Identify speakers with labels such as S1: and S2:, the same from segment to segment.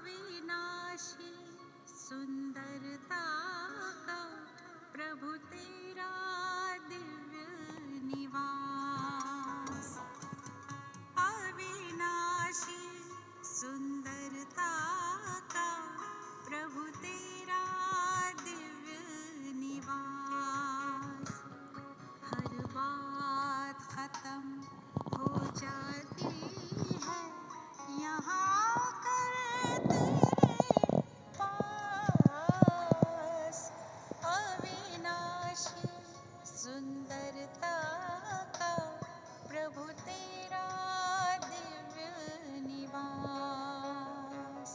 S1: अविनाशी सुंदरता का प्रभु तेरा दिव्य निवास। अविनाशी सुंदरता का प्रभु तेरा दिव्य निवास। हर बात खत्म हो जाती है यहाँ कर तेरे पास। अविनाशी सुंदरता का प्रभु तेरा दिव्य निवास।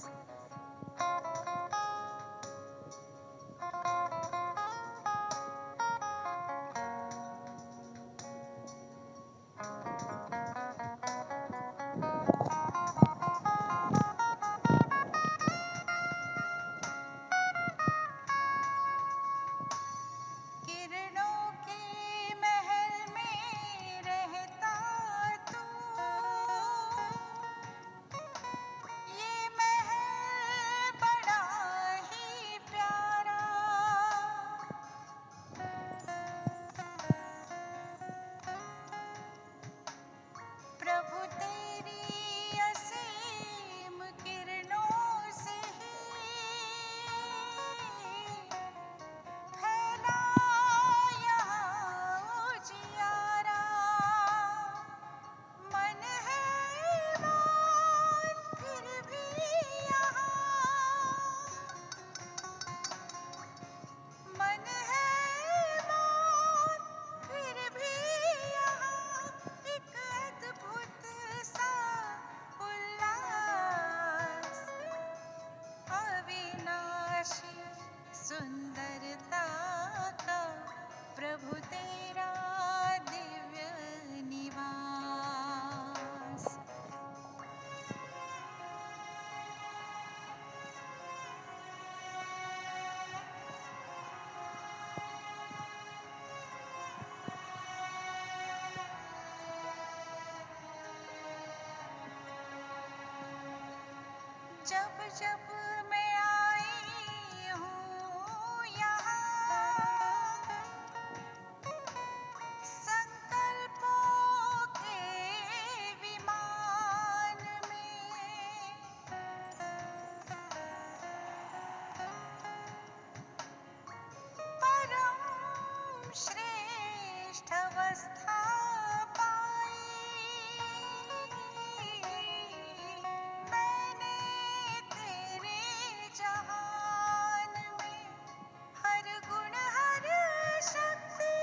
S1: किरणों के महल में रहता तू, ये महल बड़ा ही प्यारा। प्रभु तेरी असीम किरणों से ही फैला यहाँ उजियारा। मन है मान फिर भी यहाँ, मन है मान फिर भी यहाँ एक अद्भुत सा उल्लास। अविनाशी सुंदरता का प्रभु तेरा दिव्य निवास। जब जब मैं आई हूँ यहाँ संकल्पों के विमान में, परम श्रेष्ठ अवस्था पाई मैंने तेरे जहान में। हर गुण हर शक्ति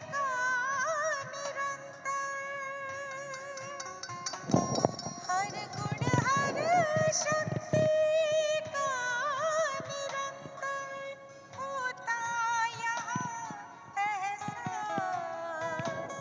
S1: का निरंतर, हर गुण हर शक्ति का निरंतर होता यहाँ एहसास।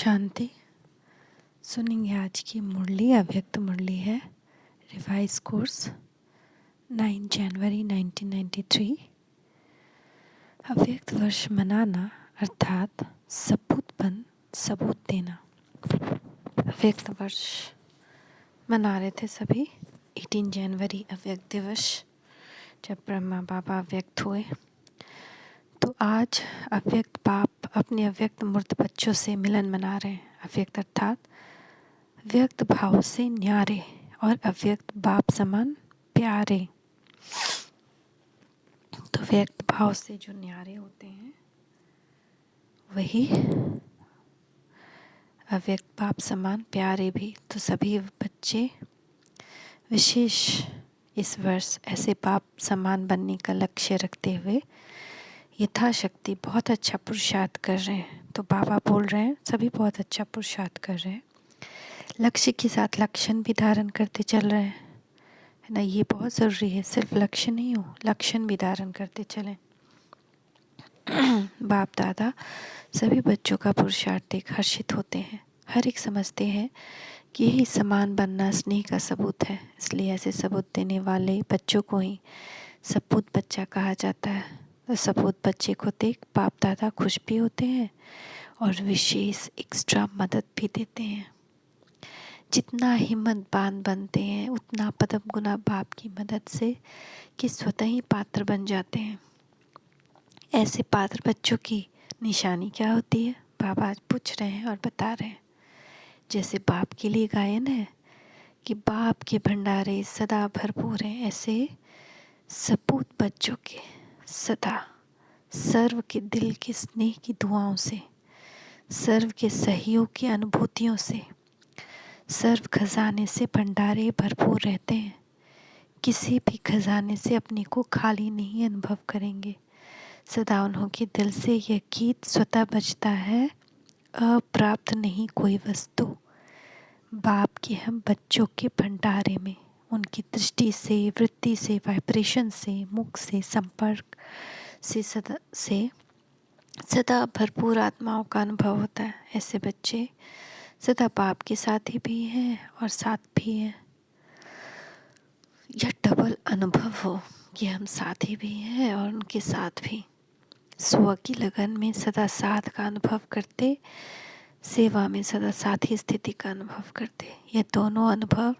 S2: शांति। सुनेंगे आज की मुरली। अव्यक्त मुरली है, रिवाइज कोर्स 9 जनवरी 1993। अव्यक्त वर्ष मनाना अर्थात सबूत देना। अव्यक्त वर्ष मना रहे थे सभी 18 जनवरी अव्यक्त दिवस, जब ब्रह्मा बाबा अव्यक्त हुए। तो आज अव्यक्त बाप अपने अव्यक्त मूर्त बच्चों से मिलन मना रहे हैं। अव्यक्त अर्थात व्यक्त भाव से न्यारे और अव्यक्त बाप समान प्यारे। तो व्यक्त भाव से जो न्यारे होते हैं वही अव्यक्त बाप समान प्यारे भी। तो सभी बच्चे विशेष इस वर्ष ऐसे बाप समान बनने का लक्ष्य रखते हुए यथाशक्ति बहुत अच्छा पुरुषार्थ कर रहे हैं। तो बाबा बोल रहे हैं सभी बहुत अच्छा पुरुषार्थ कर रहे हैं, लक्ष्य के साथ लक्षण भी धारण करते चल रहे हैं, है ना। ये बहुत ज़रूरी है, सिर्फ लक्ष्य नहीं हो, लक्षण भी धारण करते चलें। बाप दादा सभी बच्चों का पुरुषार्थ देख हर्षित होते हैं। हर एक समझते हैं कि यही समान बनना स्नेह का सबूत है, इसलिए ऐसे सबूत देने वाले बच्चों को ही सपूत बच्चा कहा जाता है। तो सपूत बच्चे को देख बाप दादा खुश भी होते हैं और विशेष एक्स्ट्रा मदद भी देते हैं। जितना हिम्मतवान बनते हैं उतना पदम गुना बाप की मदद से कि स्वतः ही पात्र बन जाते हैं। ऐसे पात्र बच्चों की निशानी क्या होती है, बाबा आज पूछ रहे हैं और बता रहे हैं। जैसे बाप के लिए गायन है कि बाप के भंडारे सदा भरपूर हैं, ऐसे सपूत बच्चों के सदा सर्व के दिल के स्नेह की दुआओं से, सर्व के सहयोग की अनुभूतियों से, सर्व खजाने से भंडारे भरपूर रहते हैं। किसी भी खजाने से अपने को खाली नहीं अनुभव करेंगे। सदा उन्हों के दिल से यह गीत स्वतः बजता है, अप्राप्त नहीं कोई वस्तु। बाप के हम बच्चों के भंडारे में उनकी दृष्टि से, वृत्ति से, वाइब्रेशन से, मुख से, संपर्क से सदा भरपूर आत्माओं का अनुभव होता है। ऐसे बच्चे सदा बाप के साथी भी हैं और साथ भी हैं। यह डबल अनुभव हो कि हम साथी भी हैं और उनके साथ भी। स्व की लगन में सदा साथ का अनुभव करते, सेवा में सदा साथी स्थिति का अनुभव करते। ये दोनों अनुभव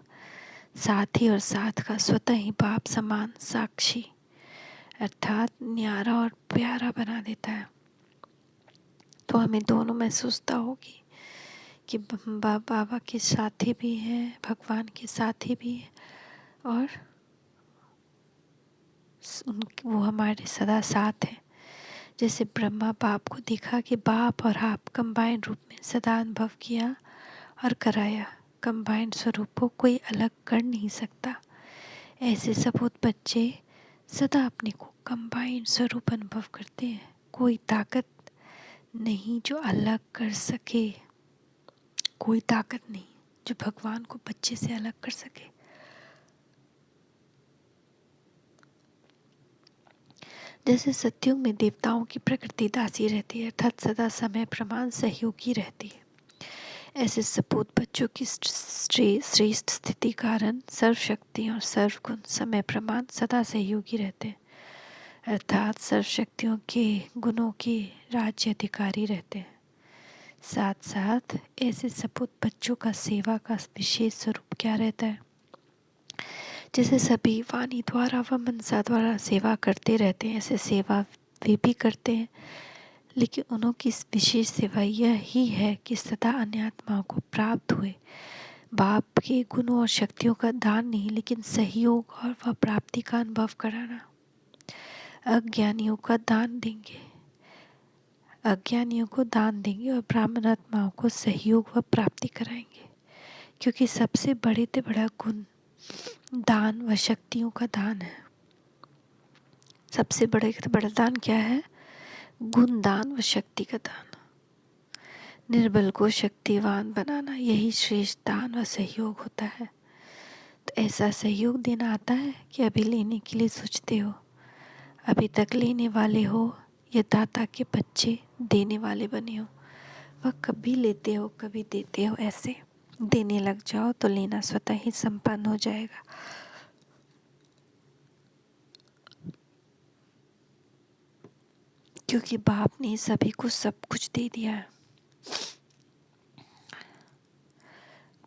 S2: साथी और साथ का स्वतः ही बाप समान साक्षी अर्थात न्यारा और प्यारा बना देता है। तो हमें दोनों महसूसता होगी कि बाबा के साथी भी हैं, भगवान के साथी भी हैं और वो हमारे सदा साथ हैं। जैसे ब्रह्मा बाप को दिखा कि बाप और आप कंबाइन रूप में सदा अनुभव किया और कराया। कंबाइन स्वरूप को कोई अलग कर नहीं सकता। ऐसे सपूत बच्चे सदा अपने को कंबाइन स्वरूप अनुभव करते हैं। कोई ताकत नहीं जो अलग कर सके, कोई ताकत नहीं जो भगवान को बच्चे से अलग कर सके। जैसे सत्युग में देवताओं की प्रकृति दासी रहती है अर्थात सदा समय प्रमाण सहयोगी रहती है, ऐसे सपूत बच्चों की श्रेष्ठ स्थिति कारण सर्वशक्ति और सर्वगुण समय प्रमाण सदा सहयोगी रहते हैं अर्थात सर्वशक्तियों के गुणों के राज्य अधिकारी रहते हैं। साथ साथ ऐसे सपूत बच्चों का सेवा का विशेष स्वरूप क्या रहता है। जैसे सभी वाणी द्वारा व मनसा द्वारा सेवा करते रहते हैं, ऐसे सेवा वे भी करते हैं, लेकिन उन्हों की विशेष सेवा यह ही है कि सदा अन्य आत्माओं को प्राप्त हुए बाप के गुणों और शक्तियों का दान नहीं, लेकिन सहयोग और वह प्राप्ति का अनुभव कराना। अज्ञानियों का दान देंगे, अज्ञानियों को दान देंगे और ब्राह्मण आत्माओं को सहयोग व प्राप्ति कराएंगे, क्योंकि सबसे बड़े से बड़ा गुण दान व शक्तियों का दान है। सबसे बड़े से बड़ा दान क्या है? गुण दान व शक्ति का दान। निर्बल को शक्तिवान बनाना, यही श्रेष्ठ दान व सहयोग होता है। तो ऐसा सहयोग देना आता है कि अभी लेने के लिए सोचते हो, अभी तक लेने वाले हो या दाता के बच्चे देने वाले बने हो। वह कभी लेते हो कभी देते हो, ऐसे देने लग जाओ तो लेना स्वतः ही संपन्न हो जाएगा। क्योंकि बाप ने सभी को सब कुछ दे दिया है,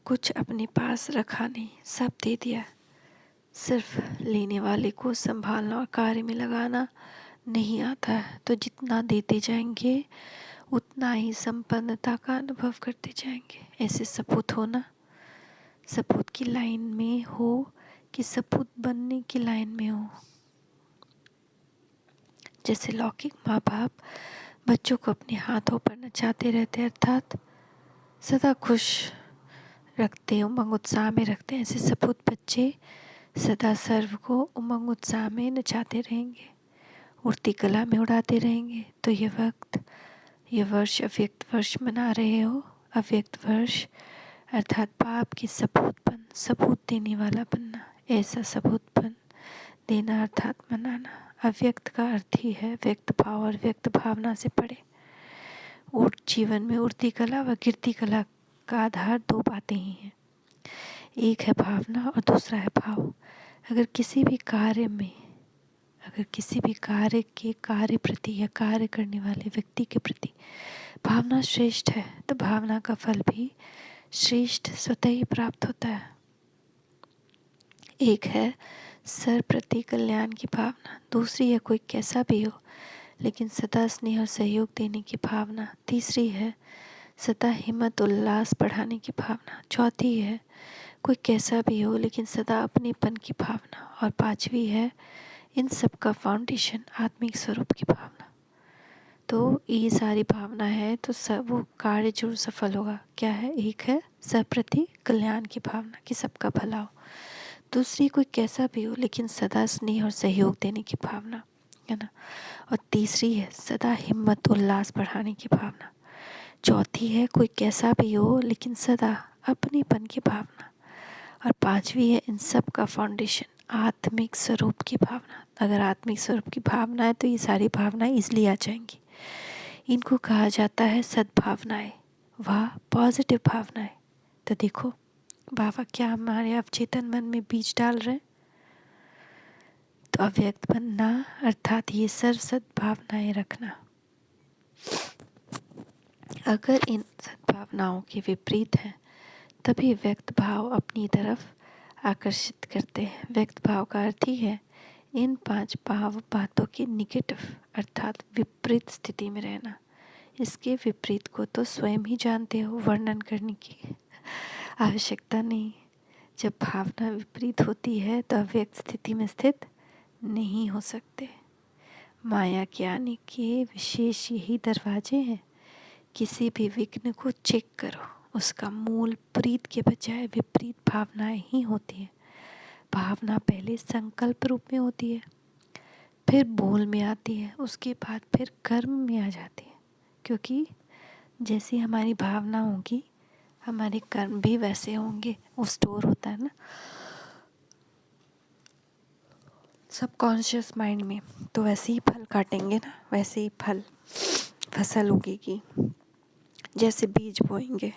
S2: कुछ अपने पास रखा नहीं, सब दे दिया। सिर्फ लेने वाले को संभालना और कार्य में लगाना नहीं आता है। तो जितना देते जाएंगे उतना ही संपन्नता का अनुभव करते जाएंगे। ऐसे सपूत हो ना, सपूत की लाइन में हो कि सपूत बनने की लाइन में हो। जैसे लौकिक माँ बाप बच्चों को अपने हाथों पर नचाते रहते, अर्थात सदा खुश रखते, उमंग उत्साह में रखते हैं, ऐसे सपूत बच्चे सदा सर्व को उमंग उत्साह में नचाते रहेंगे, उड़ती कला में उड़ाते रहेंगे। तो ये वर्ष अव्यक्त वर्ष मना रहे हो। अव्यक्त वर्ष अर्थात पाप की सबूतपन, सबूत देने वाला बनना। ऐसा सबूतपन देना अर्थात मनाना। अव्यक्त का अर्थ ही है व्यक्त भाव और व्यक्त भावना से पड़े। और जीवन में उड़ती कला व गिरती कला का आधार दो बातें ही हैं, एक है भावना और दूसरा है भाव। अगर किसी भी कार्य के कार्य प्रति या कार्य करने वाले व्यक्ति के प्रति भावना श्रेष्ठ है तो भावना का फल भी श्रेष्ठ स्वतः ही प्राप्त होता है। एक है सर प्रति कल्याण की भावना, दूसरी है कोई कैसा भी हो लेकिन सदा स्नेह और सहयोग देने की भावना, तीसरी है सदा हिम्मत उल्लास बढ़ाने की भावना, चौथी है कोई कैसा भी हो लेकिन सदा अपनेपन की भावना, और पांचवी है इन सब का फाउंडेशन आत्मिक स्वरूप की भावना। तो ये सारी भावना है तो सब वो कार्य जरूर सफल होगा। क्या है? एक है सप्रति कल्याण की भावना कि सबका भला हो, दूसरी कोई कैसा भी हो लेकिन सदा स्नेह और सहयोग देने की भावना, है ना, और तीसरी है सदा हिम्मत उल्लास बढ़ाने की भावना, चौथी है कोई कैसा भी हो लेकिन सदा अपनेपन की भावना, और पांचवी है इन सब का फाउंडेशन आत्मिक स्वरूप की भावना। अगर आत्मिक स्वरूप की भावना है तो ये सारी भावनाएं इसलिए आ जाएंगी। इनको कहा जाता है सद्भावनाएं, वाह पॉजिटिव भावनाएं। तो देखो बाबा क्या हमारे अवचेतन मन में बीज डाल रहे हैं। तो अव्यक्त बनना अर्थात ये सर्व सद्भावनाएं रखना। अगर इन सद्भावनाओं के विपरीत हैं तभी व्यक्त भाव अपनी तरफ आकर्षित करते हैं। व्यक्त भाव का अर्थ ही है इन 5 भाव बातों की निगेटिव अर्थात विपरीत स्थिति में रहना। इसके विपरीत को तो स्वयं ही जानते हो, वर्णन करने की आवश्यकता नहीं। जब भावना विपरीत होती है तो अव्यक्त स्थिति में स्थित नहीं हो सकते। माया के आने के विशेष यही दरवाजे हैं। किसी भी विघ्न को चेक करो, उसका मूल प्रीत के बजाय विपरीत भावनाएं ही होती है। भावना पहले संकल्प रूप में होती है, फिर बोल में आती है, उसके बाद फिर कर्म में आ जाती है। क्योंकि जैसी हमारी भावना होगी हमारे कर्म भी वैसे होंगे। वो स्टोर होता है ना सबकॉन्शियस माइंड में, तो वैसे ही फल काटेंगे ना, वैसे ही फसल उगेगी। जैसे बीज बोएंगे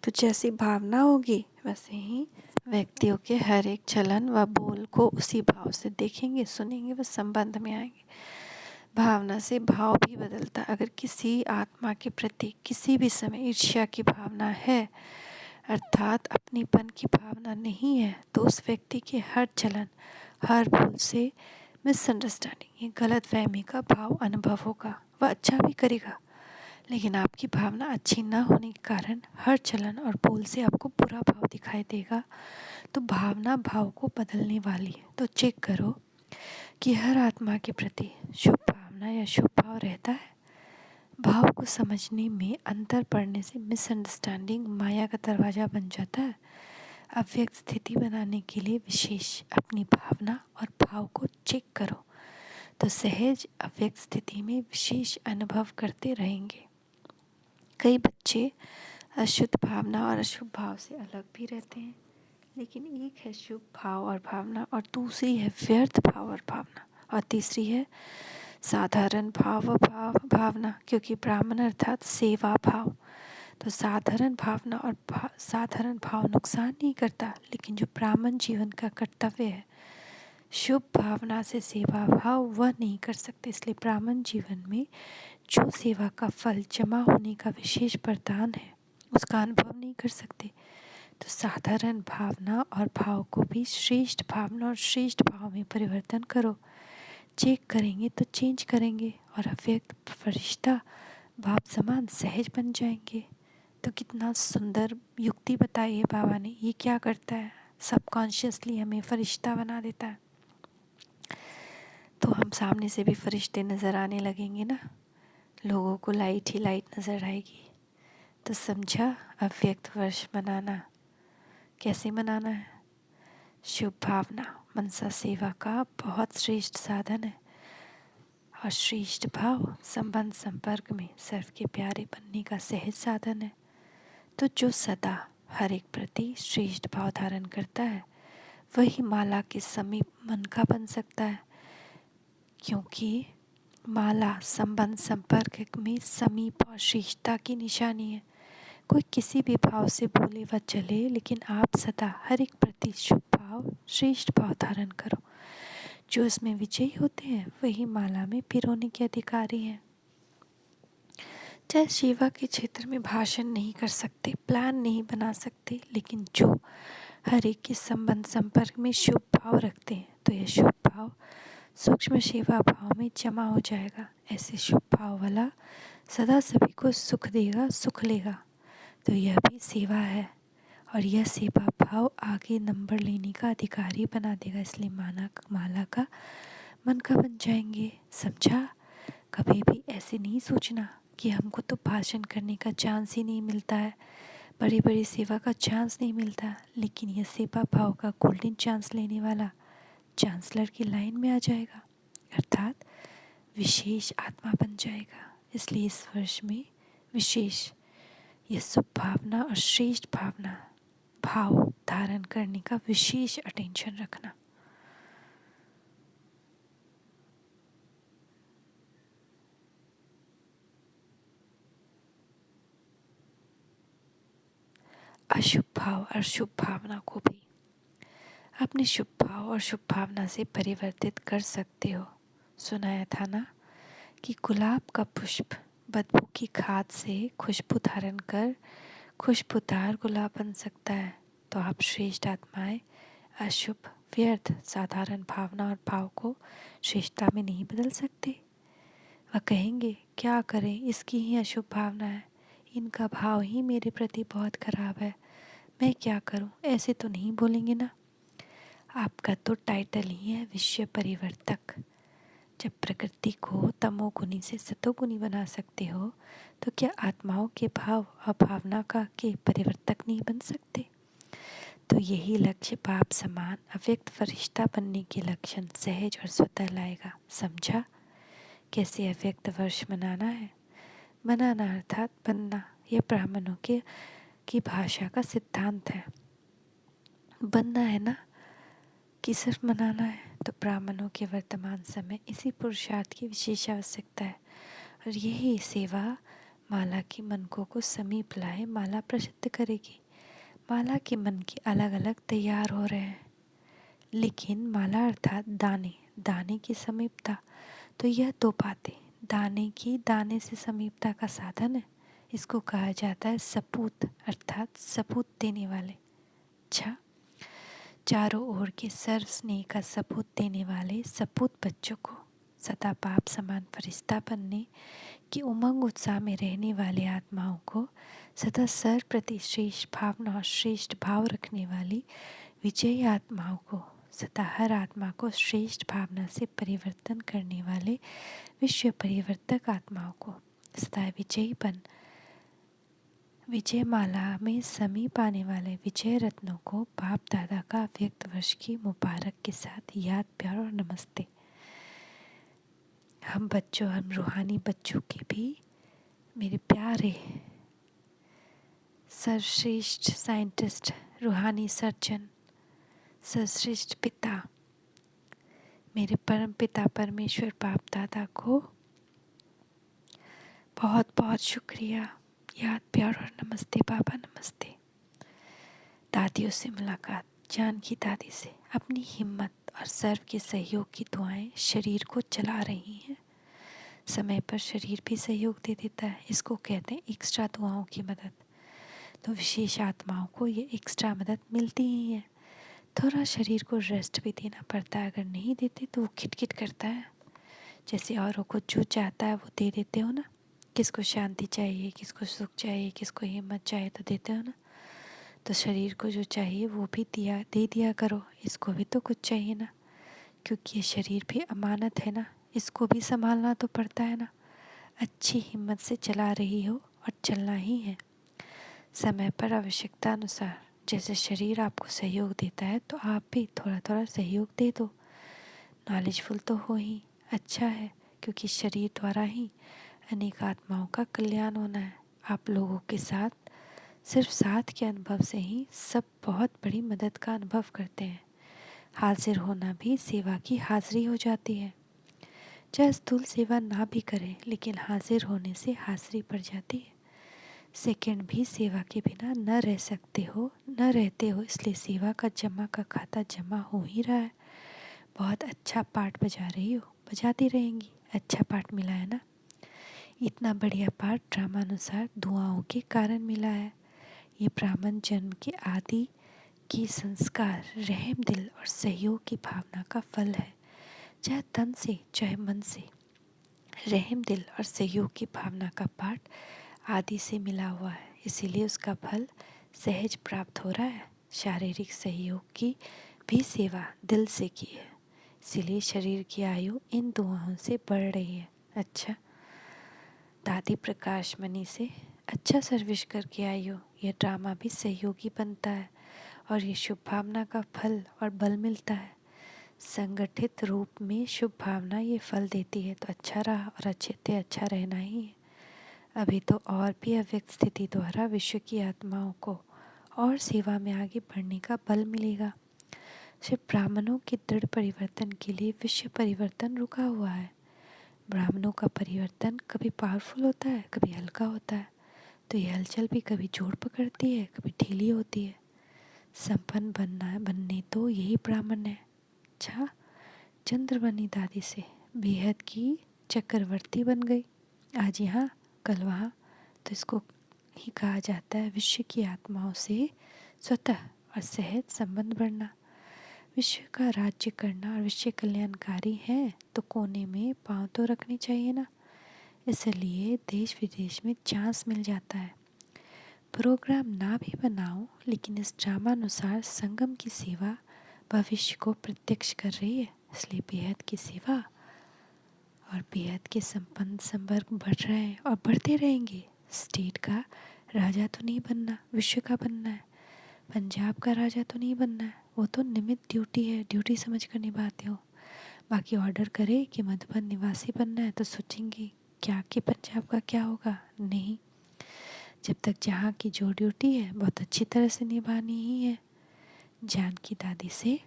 S2: तो जैसी भावना होगी वैसे ही व्यक्तियों के हर एक चलन व बोल को उसी भाव से देखेंगे, सुनेंगे, व संबंध में आएंगे। भावना से भाव भी बदलता। अगर किसी आत्मा के प्रति किसी भी समय ईर्ष्या की भावना है अर्थात अपनीपन की भावना नहीं है तो उस व्यक्ति के हर चलन हर बोल से मिसअंडरस्टैंडिंग, ये गलत फहमी का भाव अनुभव होगा। वह अच्छा भी करेगा लेकिन आपकी भावना अच्छी न होने के कारण हर चलन और बोल से आपको बुरा भाव दिखाई देगा। तो भावना भाव को बदलने वाली है। तो चेक करो कि हर आत्मा के प्रति शुभ भावना या शुभ भाव रहता है। भाव को समझने में अंतर पड़ने से मिसअंडरस्टैंडिंग माया का दरवाज़ा बन जाता है। अव्यक्त स्थिति बनाने के लिए विशेष अपनी भावना और भाव को चेक करो तो सहज अव्यक्त स्थिति में विशेष अनुभव करते रहेंगे। कई बच्चे अशुद्ध भावना और अशुभ भाव से अलग भी रहते हैं, लेकिन एक है शुभ भाव और भावना और दूसरी है व्यर्थ भाव और भावना और तीसरी है साधारण भाव भावना। क्योंकि ब्राह्मण अर्थात सेवा भाव तो साधारण भावना और साधारण भाव नुकसान नहीं करता, लेकिन जो ब्राह्मण जीवन का कर्तव्य है, शुभ भावना से सेवा भाव, वह नहीं कर सकते। इसलिए ब्राह्मण जीवन में जो सेवा का फल जमा होने का विशेष वरदान है, उसका अनुभव नहीं कर सकते। तो साधारण भावना और भाव को भी श्रेष्ठ भावना और श्रेष्ठ भाव में परिवर्तन करो। चेक करेंगे तो चेंज करेंगे और अव्यक्त फरिश्ता भाव समान सहज बन जाएंगे। तो कितना सुंदर युक्ति बताई है बाबा ने। ये क्या करता है, सबकॉन्शियसली हमें फरिश्ता बना देता है। तो हम सामने से भी फरिश्ते नज़र आने लगेंगे ना, लोगों को लाइट ही लाइट नज़र आएगी। तो समझा, अव्यक्त वर्ष मनाना कैसे मनाना है। शुभ भावना मनसा सेवा का बहुत श्रेष्ठ साधन है, और श्रेष्ठ भाव संबंध संपर्क में सर्व के प्यारे बनने का सहज साधन है। तो जो सदा हर एक प्रति श्रेष्ठ भाव धारण करता है, वही माला के समीप मन का बन सकता है, क्योंकि माला संबंध संपर्क में समीप और श्रेष्ठता की निशानी है। कोई किसी भी भाव से बोले व चले, लेकिन आप सदा हर एक प्रति शुभ भाव श्रेष्ठ भाव धारण करो। जो इसमें विजयी होते हैं, वही माला में पिरोने के अधिकारी हैं। चाहे सेवा के क्षेत्र में भाषण नहीं कर सकते, प्लान नहीं बना सकते, लेकिन जो हर एक के संबंध संपर्क में शुभ भाव रखते हैं, तो यह शुभ भाव सूक्ष्म सेवा भाव में जमा हो जाएगा। ऐसे शुभ भाव वाला सदा सभी को सुख देगा, सुख लेगा। तो यह भी सेवा है, और यह सेवा भाव आगे नंबर लेने का अधिकारी बना देगा। इसलिए माला का मन का बन जाएंगे। समझा, कभी भी ऐसे नहीं सोचना कि हमको तो भाषण करने का चांस ही नहीं मिलता है, बड़ी बड़ी सेवा का चांस नहीं मिलता, लेकिन यह सेवा भाव का गोल्डन चांस लेने वाला चांसलर की लाइन में आ जाएगा, अर्थात विशेष आत्मा बन जाएगा। इसलिए इस वर्ष में विशेष यह शुभ भावना और श्रेष्ठ भावना भाव धारण करने का विशेष अटेंशन रखना। अशुभ भाव और शुभ भावना को भी अपने शुभ भाव और शुभ भावना से परिवर्तित कर सकते हो। सुनाया था ना कि गुलाब का पुष्प बदबू की खाद से खुशबू धारण कर खुशबूदार गुलाब बन सकता है। तो आप श्रेष्ठ आत्माएं अशुभ व्यर्थ साधारण भावना और भाव को श्रेष्ठता में नहीं बदल सकते। वह कहेंगे क्या करें, इसकी ही अशुभ भावना है, इनका भाव ही मेरे प्रति बहुत खराब है, मैं क्या करूं। ऐसे तो नहीं बोलेंगे ना। आपका तो टाइटल ही है विश्व परिवर्तक। जब प्रकृति को तमोगुनी से सतोगुनी बना सकते हो, तो क्या आत्माओं के भाव और भावना का के परिवर्तक नहीं बन सकते। तो यही लक्ष्य बाप समान अव्यक्त फरिश्ता बनने के लक्षण सहज और स्वतः लाएगा। समझा कैसे अव्यक्त वर्ष मनाना है। मनाना अर्थात बनना, यह ब्राह्मणों की भाषा का सिद्धांत है। बनना है ना कि सिर्फ मनाना है। तो ब्राह्मणों के वर्तमान समय इसी पुरुषार्थ की विशेष आवश्यकता है, और यही सेवा माला की मनकों को समीप लाए माला प्रसिद्ध करेगी। माला के मन के अलग अलग तैयार हो रहे हैं, लेकिन माला अर्थात दाने, दाने की समीपता। तो यह दो बातें, दाने की दाने से समीपता का साधन है। इसको कहा जाता है सपूत, अर्थात सबूत देने वाले। अच्छा, चारों ओर के सर्व स्नेह का सबूत देने वाले सपूत बच्चों को सदा बाप समान फरिश्ता बनने की उमंग उत्साह में रहने वाले आत्माओं को सदा सर प्रति श्रेष्ठ भावना और श्रेष्ठ भाव रखने वाली विजयी आत्माओं को सदा हर आत्मा को श्रेष्ठ भावना से परिवर्तन करने वाले विश्व परिवर्तक आत्माओं को सदा विजयी बन विजय माला में समीप आने वाले विजय रत्नों को बाप दादा का अव्यक्त वर्ष की मुबारक के साथ याद, प्यार और नमस्ते। हम बच्चों, हम रूहानी बच्चों के भी मेरे प्यारे सर्वश्रेष्ठ साइंटिस्ट, रूहानी सर्जन, सर्वश्रेष्ठ पिता, मेरे परम पिता परमेश्वर बाप दादा को बहुत बहुत शुक्रिया। याद, प्यार और नमस्ते बाबा, नमस्ते। दादियों से मुलाकात। जानकी दादी से अपनी हिम्मत और सर्व के सहयोग की दुआएं शरीर को चला रही हैं। समय पर शरीर भी सहयोग दे देता है। इसको कहते हैं एक्स्ट्रा दुआओं की मदद। तो विशेष आत्माओं को ये एक्स्ट्रा मदद मिलती ही है। थोड़ा शरीर को रेस्ट भी देना पड़ता है। अगर नहीं देते तो वो खिटखिट करता है। जैसे औरों को जो चाहता है वो दे देते हो ना। किसको शांति चाहिए, किसको सुख चाहिए, किसको हिम्मत चाहिए तो देते हो ना। तो शरीर को जो चाहिए वो भी दे दिया करो। इसको भी तो कुछ चाहिए ना, क्योंकि ये शरीर भी अमानत है ना। इसको भी संभालना तो पड़ता है ना। अच्छी हिम्मत से चला रही हो और चलना ही है। समय पर आवश्यकता अनुसार जैसे शरीर आपको सहयोग देता है तो आप भी थोड़ा थोड़ा सहयोग दे दो। नॉलेजफुल तो हो ही, अच्छा है, क्योंकि शरीर द्वारा ही अनेक आत्माओं का कल्याण होना है। आप लोगों के साथ सिर्फ साथ के अनुभव से ही सब बहुत बड़ी मदद का अनुभव करते हैं। हाजिर होना भी सेवा की हाजिरी हो जाती है। चाहे स्थूल सेवा ना भी करें, लेकिन हाजिर होने से हाजिरी पड़ जाती है। सेकंड भी सेवा के बिना न रह सकते हो, न रहते हो, इसलिए सेवा का जमा का खाता जमा हो ही रहा है। बहुत अच्छा पाठ बजा रही हो, बजाती रहेंगी। अच्छा पाठ मिला है ना। इतना बढ़िया पाठ ड्रामानुसार दुआओं के कारण मिला है। ये ब्राह्मण जन्म के आदि की संस्कार, रहम दिल और सहयोग की भावना का फल है। चाहे तन से चाहे मन से रहम दिल और सहयोग की भावना का पाठ आदि से मिला हुआ है, इसीलिए उसका फल सहज प्राप्त हो रहा है। शारीरिक सहयोग की भी सेवा दिल से की है, इसीलिए शरीर की आयु इन दुआओं से बढ़ रही है। अच्छा, दादी प्रकाश मणि से अच्छा सर्विस करके आई हो। यह ड्रामा भी सहयोगी बनता है और ये शुभ भावना का फल और बल मिलता है। संगठित रूप में शुभ भावना ये फल देती है, तो अच्छा रहा और अच्छे से अच्छा रहना ही है। अभी तो और भी अव्यक्त स्थिति द्वारा विश्व की आत्माओं को और सेवा में आगे बढ़ने का बल मिलेगा। सिर्फ ब्राह्मणों के दृढ़ परिवर्तन के लिए विश्व परिवर्तन रुका हुआ है। ब्राह्मणों का परिवर्तन कभी पावरफुल होता है, कभी हल्का होता है। तो ये हलचल भी कभी जोर पकड़ती है, कभी ढीली होती है। संपन्न बनने तो यही ब्राह्मण है। अच्छा, चंद्रवनी दादी से बेहद की चक्रवर्ती बन गई। आज यहाँ कल वहाँ, तो इसको ही कहा जाता है विश्व की आत्माओं से स्वतः और सहज संबंध बढ़ना। विश्व का राज्य करना और विश्व कल्याणकारी है तो कोने में पाँव तो रखने चाहिए ना। इसलिए देश विदेश में चांस मिल जाता है। प्रोग्राम ना भी बनाओ, लेकिन इस ड्रामा अनुसार संगम की सेवा भविष्य को प्रत्यक्ष कर रही है, इसलिए बेहद की सेवा और बेहद के संपन्न संपर्क बढ़ रहे हैं और बढ़ते रहेंगे। स्टेट का राजा तो नहीं बनना, विश्व का बनना है। पंजाब का राजा तो नहीं बनना है, वो तो निमित्त ड्यूटी है, ड्यूटी समझ कर निभाते हो। बाकी ऑर्डर करे कि मधुबन निवासी बनना है तो सोचेंगे क्या कि पंजाब का क्या होगा। नहीं, जब तक जहाँ की जो ड्यूटी है बहुत अच्छी तरह से निभानी ही है। जानकी दादी से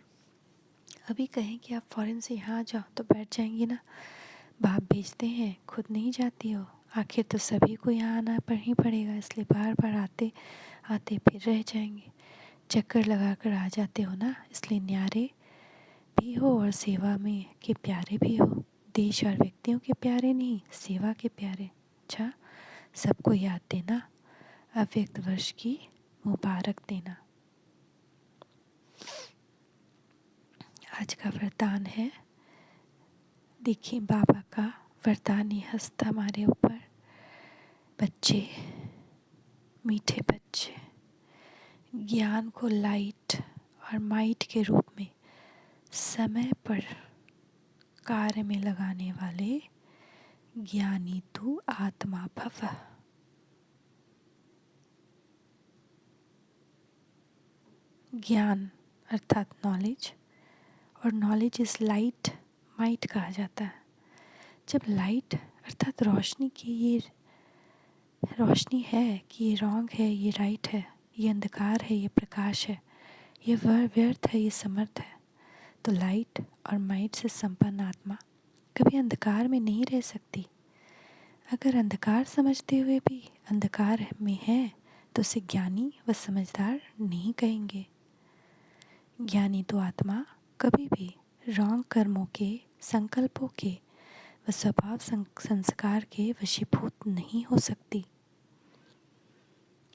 S2: अभी कहें कि आप फॉरेन से यहाँ आ जाओ तो बैठ जाएंगी ना। बाप भेजते हैं, खुद नहीं जाती हो। आखिर तो सभी को यहाँ आना ही पड़ेगा, इसलिए बार बार आते आते फिर रह जाएंगे। चक्कर लगा कर आ जाते हो ना, इसलिए न्यारे भी हो और सेवा में के प्यारे भी हो। देश और व्यक्तियों के प्यारे नहीं, सेवा के प्यारे। अच्छा, सबको याद देना, अव्यक्त वर्ष की मुबारक देना। आज का वरदान है, देखिए बाबा का वरदानी हस्त हमारे ऊपर। बच्चे, मीठे बच्चे, ज्ञान को लाइट और माइट के रूप में समय पर कार्य में लगाने वाले ज्ञानी तू आत्मा भव। ज्ञान अर्थात नॉलेज, और नॉलेज इज लाइट, माइट कहा जाता है। जब लाइट अर्थात रोशनी की ये रोशनी है कि ये रॉन्ग है, ये राइट है, ये अंधकार है, ये प्रकाश है, ये व्यर्थ है, ये समर्थ है, तो लाइट और माइट से संपन्न आत्मा कभी अंधकार में नहीं रह सकती। अगर अंधकार समझते हुए भी अंधकार में है तो उसे ज्ञानी व समझदार नहीं कहेंगे। ज्ञानी तो आत्मा कभी भी रॉन्ग कर्मों के, संकल्पों के व स्वभाव संस्कार के वशीभूत नहीं हो सकती।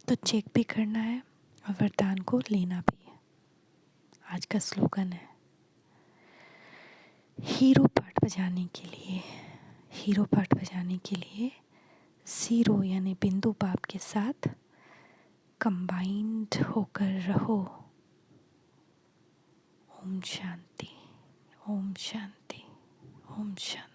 S2: तो चेक भी करना है और वरदान को लेना भी है। आज का स्लोगन है, हीरो पार्ट बजाने के लिए ज़ीरो यानी बिंदु पाप के साथ कंबाइंड होकर रहो। ओम शांति, ओम शांति, ओम शांति।